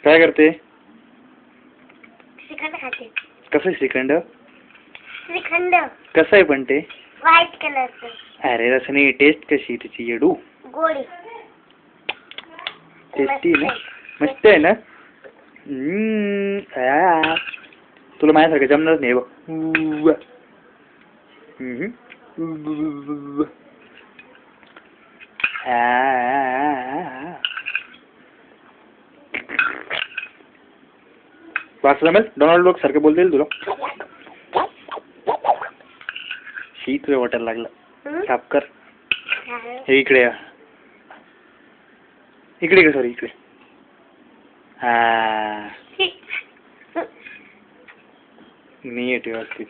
काय करते? श्रीखंड खाते. कसं श्रीखंड? श्रीखंड कसं आहे पण ते? व्हाईट कलरचं. अरे रसनी टेस्ट कशी त्याची येडू? गोडी. टेस्टी ना? मस्त आहे ना? तुला माझ्यासारखं जमणार नाही बघ. जमेल? डोनाल्ड डॉक सारखं बोलता येईल तुला? शी तुला वाटायला लागलं. साफ कर. हे इकडे या. इकडे सॉरी इकडे. नीट व्यवस्थित.